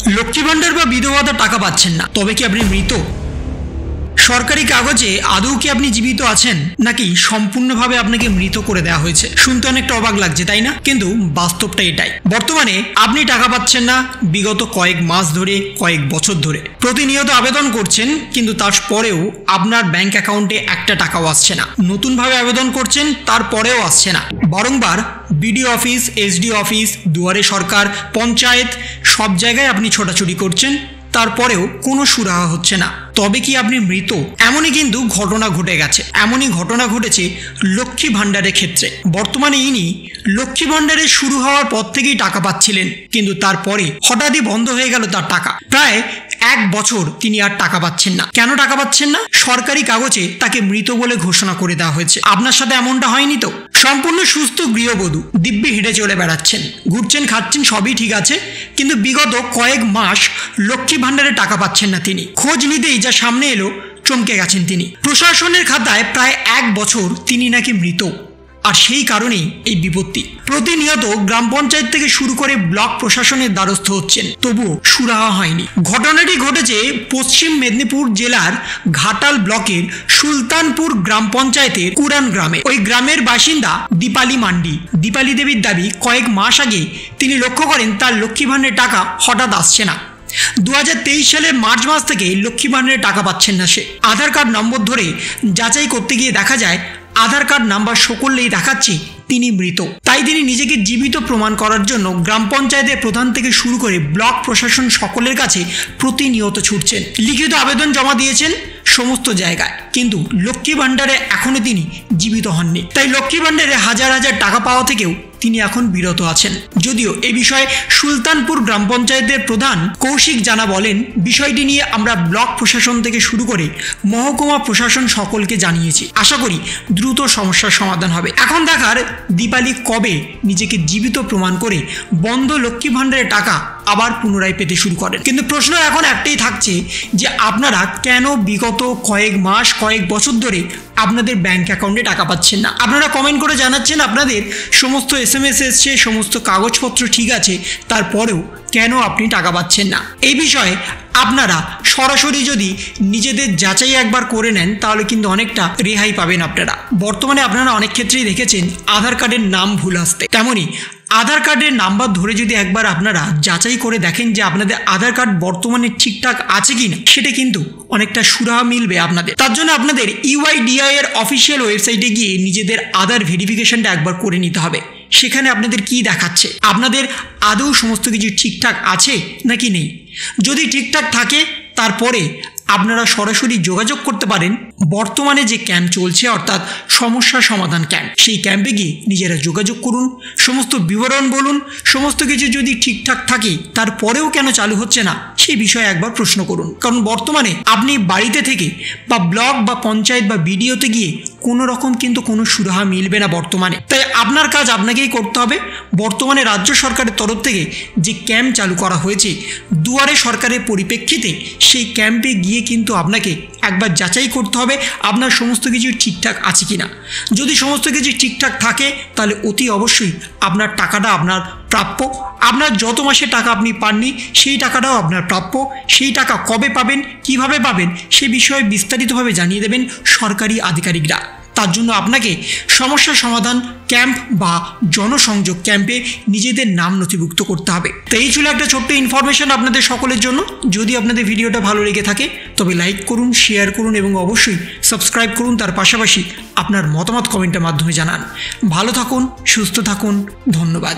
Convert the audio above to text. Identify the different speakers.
Speaker 1: লক্ষ্মী ভান্ডার বা বিধবা ভাতার টাকা পাচ্ছেন না, তবে কি আপনি মৃত? সরকারি কাগজে আদৌ কি আপনি জীবিত আছেন, নাকি সম্পূর্ণভাবে আপনাকে মৃত করে দেওয়া হয়েছে? শুনতে অনেকটা অবাক লাগছে, তাই না? কিন্তু বাস্তবটা এটাই। বর্তমানে আপনি টাকা পাচ্ছেন না বিগত কয়েক মাস ধরে, কয়েক বছর ধরে প্রতিনিয়ত আবেদন করছেন, কিন্তু তারপরেও আপনার ব্যাংক অ্যাকাউন্টে একটা টাকাও আসছে না। নতুনভাবে আবেদন করছেন, তারপরেও আসছে না। বারংবার বিডিও অফিস, এসডি অফিস, দুয়ারে সরকার, পঞ্চায়েত সব জায়গায় আপনি ছোটাছুটি করছেন, তারপরেও কোনো সুরাহা হচ্ছে না। তবে কি আপনি মৃত? এমনই কিন্তু ঘটনা ঘটে গেছে। এমনই ঘটনা ঘটেছে লক্ষ্মী ভান্ডারের ক্ষেত্রে। বর্তমানে ইনি লক্ষ্মী ভান্ডারের শুরু হওয়ার পর থেকেই টাকা পাচ্ছিলেন, কিন্তু তারপরে হঠাৎই বন্ধ হয়ে গেল তার টাকা। প্রায় 1 বছর তিনি আর টাকা পাচ্ছেন না। কেন টাকা পাচ্ছেন না? সরকারি কাগজে তাকে মৃত বলে ঘোষণা করে দেওয়া হয়েছে। আপনার সাথে এমনটা হয়নি তো? সম্পূর্ণ সুস্থ গৃহবধূ, দিব্যি হেঁটে চলে বেড়াচ্ছেন, ঘুরছেন, খাচ্ছেন, সবই ঠিক আছে, কিন্তু বিগত কয়েক মাস লক্ষ্মী ভান্ডারে টাকা পাচ্ছেন না তিনি। খোঁজ নিতেই যা সামনে এলো, চমকে গেছেন তিনি। প্রশাসনের খাতায় প্রায় 1 বছর তিনি নাকি মৃত, আর সেই কারণেই এই বিপত্তি। প্রতিনিয়ত গ্রাম পঞ্চায়েত থেকে শুরু করে ব্লক প্রশাসনের দ্বারস্থ হচ্ছেন, তবুও সুরাহা হয়নি। ঘটনাটি ঘটেছে পশ্চিম মেদিনীপুর জেলার ঘাটাল ব্লকের সুলতানপুর গ্রাম পঞ্চায়েতের কুরান গ্রামে। ওই গ্রামের বাসিন্দা দীপালি মান্ডি। দীপালি দেবীর দাবি, কয়েক মাস আগে তিনি লক্ষ্য করেন তার লক্ষ্মী ভান্ডারের টাকা হঠাৎ আসছে না। 2023 সালের মার্চ মাস থেকে লক্ষ্মী ভান্ডারের টাকা পাচ্ছেন না সে। আধার কার্ড নম্বর ধরে যাচাই করতে গিয়ে দেখা যায় আধার কার্ড নাম্বার সকলেই দেখাচ্ছে তিনি মৃত। তাই তিনি নিজেকে জীবিত প্রমাণ করার জন্য গ্রাম পঞ্চায়েতের প্রধান থেকে শুরু করে ব্লক প্রশাসন সকলের কাছে প্রতিনিয়ত ছুটছেন। লিখিত আবেদন জমা দিয়েছেন সমস্ত জায়গায়, কিন্তু লক্ষ্মী ভান্ডারে এখনো তিনি জীবিত হননি। তাই লক্ষ্মী ভান্ডারে হাজার হাজার টাকা পাওয়া থেকেও তিনি এখন বিরত আছেন। যদিও এ বিষয়ে সুলতানপুর গ্রাম পঞ্চায়েতের প্রধান কৌশিক জানা বলেন, বিষয়টি নিয়ে আমরা ব্লক প্রশাসন থেকে শুরু করে মহকুমা প্রশাসন সকলকে জানিয়েছি। আশা করি দ্রুত সমস্যার সমাধান হবে। এখন দেখার দীপালি কবে নিজেকে জীবিত প্রমাণ করে বন্ধ লক্ষ্মী ভান্ডারের টাকা আবার পুনরায় পেতে শুরু করেন। কিন্তু প্রশ্ন এখন একটাই থাকছে যে আপনারা কেন বিগত কয়েক মাস, কয়েক বছর ধরে আপনাদের ব্যাংক অ্যাকাউন্টে টাকা পাচ্ছেন না? আপনারা কমেন্ট করে জানাচ্ছেন আপনাদের সমস্ত SMS এসছে, সমস্ত কাগজপত্র ঠিক আছে, তারপরেও কেন আপনি টাকা পাচ্ছেন না? এই বিষয়ে আপনারা সরাসরি যদি নিজেদের যাচাই একবার করে নেন, তাহলে কিন্তু অনেকটা রেহাই পাবেন আপনারা। বর্তমানে আপনারা অনেক ক্ষেত্রেই দেখেছেন আধার কার্ডের নাম ভুল আসতে। তেমনই আধার কার্ডের নাম্বার ধরে যদি একবার আপনারা যাচাই করে দেখেন যে আপনাদের আধার কার্ড বর্তমানে ঠিকঠাক আছে কিনা, সেটা কিন্তু অনেকটা সুরাহা মিলবে আপনাদের। তার জন্য আপনাদের UIDAI এর অফিসিয়াল ওয়েবসাইটে গিয়ে নিজেদের আধার ভেরিফিকেশনটা একবার করে নিতে হবে। সেখানে আপনাদের কি দেখাচ্ছে, আপনাদের আদৌ সমস্ত কিছু ঠিকঠাক আছে নাকি নেই। যদি ঠিকঠাক থাকে, তারপরে আপনারা সরাসরি যোগাযোগ করতে পারেন বর্তমানে যে ক্যাম্প চলছে, অর্থাৎ সমস্যা সমাধান ক্যাম্প। সেই ক্যাম্পে গিয়ে নিজেরা যোগাযোগ করুন, সমস্ত বিবরণ বলুন। সমস্ত কিছু যদি ঠিকঠাক থাকে, তারপরেও কেন চালু হচ্ছে না সেই বিষয়ে একবার প্রশ্ন করুন। কারণ বর্তমানে আপনি বাড়িতে থেকে বা ব্লক বা পঞ্চায়েত বা বিডিওতে গিয়ে কোনো রকম কিন্তু কোনো সুরাহা মিলবে না বর্তমানে। তাই আপনার কাজ আপনাকেই করতে হবে। বর্তমানে রাজ্য সরকারের তরফ থেকে যে ক্যাম্প চালু করা হয়েছে দুয়ারে সরকারের পরিপ্রেক্ষিতে, সেই ক্যাম্পে গিয়ে কিন্তু আপনাকে একবার যাচাই করতে হবে আপনার সমস্ত কিছু ঠিকঠাক আছে কিনা। যদি সমস্ত কিছু ঠিকঠাক থাকে, তাহলে অতি অবশ্যই আপনার টাকাটা আপনার প্রাপ্য। আপনার যত মাসে টাকা আপনি পাননি, সেই টাকাটাও আপনার প্রাপ্য। সেই টাকা কবে পাবেন, কিভাবে পাবেন, সে বিষয়ে বিস্তারিতভাবে জানিয়ে দেবেন সরকারি আধিকারিকরা। তার জন্য আপনাকে সমস্যা সমাধান ক্যাম্প বা জনসংযোগ ক্যাম্পে নিজেদের নাম নথিভুক্ত করতে হবে। তো এই ছিল একটা ছোট্ট ইনফরমেশন আপনাদের সকলের জন্য। যদি আপনাদের ভিডিওটা ভালো লেগে থাকে, তবে লাইক করুন, শেয়ার করুন এবং অবশ্যই সাবস্ক্রাইব করুন। তার পাশাপাশি আপনার মতামত কমেন্টের মাধ্যমে জানান। ভালো থাকুন, সুস্থ থাকুন, ধন্যবাদ।